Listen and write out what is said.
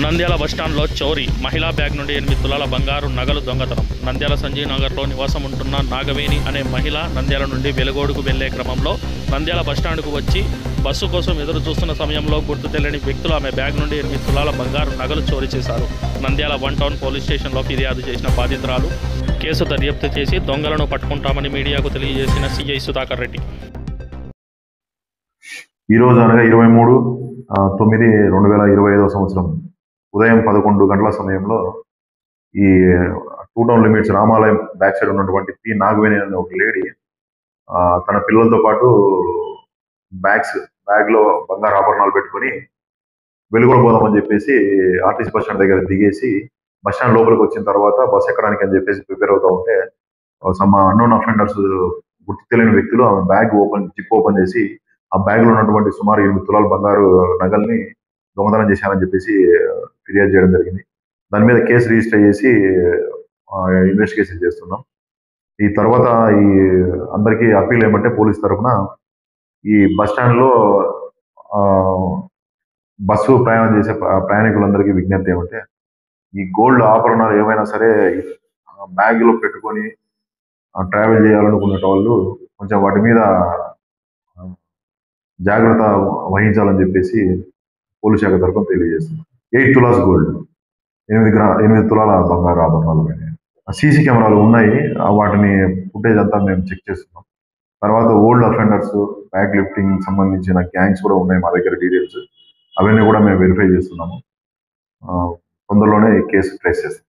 నంద్యాల బస్టాండ్లో చోరీ, మహిళా బ్యాగ్ నుండి 8 తులాల బంగారు నగలు దొంగతనం. నంద్యాల సంజీవ్ నగర్లో నివాసం ఉంటున్న నాగవేణి అనే మహిళ నంద్యాల నుండి వెలుగోడుకు వెళ్లే క్రమంలో నంద్యాల బస్టాండ్కు వచ్చి బస్సు కోసం ఎదురు చూస్తున్న సమయంలో గుర్తు తెలియని వ్యక్తులు ఆమె బ్యాగ్ నుండి 8 తులాల బంగారు నగలు చోరీ చేశారు. నంద్యాల 1 టౌన్ పోలీస్ స్టేషన్లో ఫిర్యాదు చేసిన బాధితురాలు కేసు దర్యాప్తు చేసి దొంగలను పట్టుకుంటామని మీడియాకు తెలియజేసిన సిఐ సుధాకర్ రెడ్డి. ఈరోజు అనగా 23/9/2025 ఉదయం 11 గంటల సమయంలో ఈ 2 టౌన్ లిమిట్స్ రామాలయం బ్యాక్ సైడ్ ఉన్నటువంటి పి నాగవేణి అనే ఒక లేడీ తన పిల్లలతో పాటు బ్యాగ్లో బంగారు ఆభరణాలు పెట్టుకొని వెలుగులో పోదామని చెప్పేసి ఆర్టీసీ బస్ స్టాండ్ దగ్గర దిగేసి బస్ స్టాండ్ లోపలికి వచ్చిన తర్వాత బస్ ఎక్కడానికి అని చెప్పేసి ప్రిపేర్ అవుతూ ఉంటే సమ్ అన్నోన్ అఫెండర్స్ గుర్తు తెలియని వ్యక్తులు ఆమె బ్యాగ్ జిప్ ఓపెన్ చేసి ఆ బ్యాగ్ లో ఉన్నటువంటి సుమారు 8 తులాల బంగారు నగల్ని దొంగతనం చేశానని చెప్పేసి ఫిర్యాదు చేయడం జరిగింది. దాని మీద కేసు రిజిస్టర్ చేసి ఇన్వెస్టిగేషన్ చేస్తున్నాం. ఈ తర్వాత ఈ అందరికీ అప్పీల్ ఏమంటే పోలీస్ తరఫున ఈ బస్ స్టాండ్ లో బస్సు ప్రయాణం చేసే ప్రయాణికులందరికీ విజ్ఞప్తి ఏమంటే ఈ గోల్డ్ ఆభరణాలు ఏమైనా సరే బ్యాగ్ లో పెట్టుకొని ట్రావెల్ చేయాలనుకునే వాళ్ళు కొంచెం వాటి మీద జాగ్రత్త వహించాలని చెప్పేసి పోలీస్ శాఖ తరఫున తెలియజేస్తుంది. 8 తులాస్ గోల్డ్, 8 తులాల బంగారు ఆభరణాలు. సీసీ కెమెరాలు ఉన్నాయి, వాటిని ఫుటేజ్ అంతా మేము చెక్ చేస్తున్నాం. తర్వాత ఓల్డ్ అఫెండర్స్, బ్యాగ్ లిఫ్టింగ్ సంబంధించిన గ్యాంగ్స్ కూడా ఉన్నాయి మా దగ్గర డీటెయిల్స్, అవన్నీ కూడా మేము వెరిఫై చేస్తున్నాము. తొందరలోనే కేసు ట్రేస్ చేస్తాం.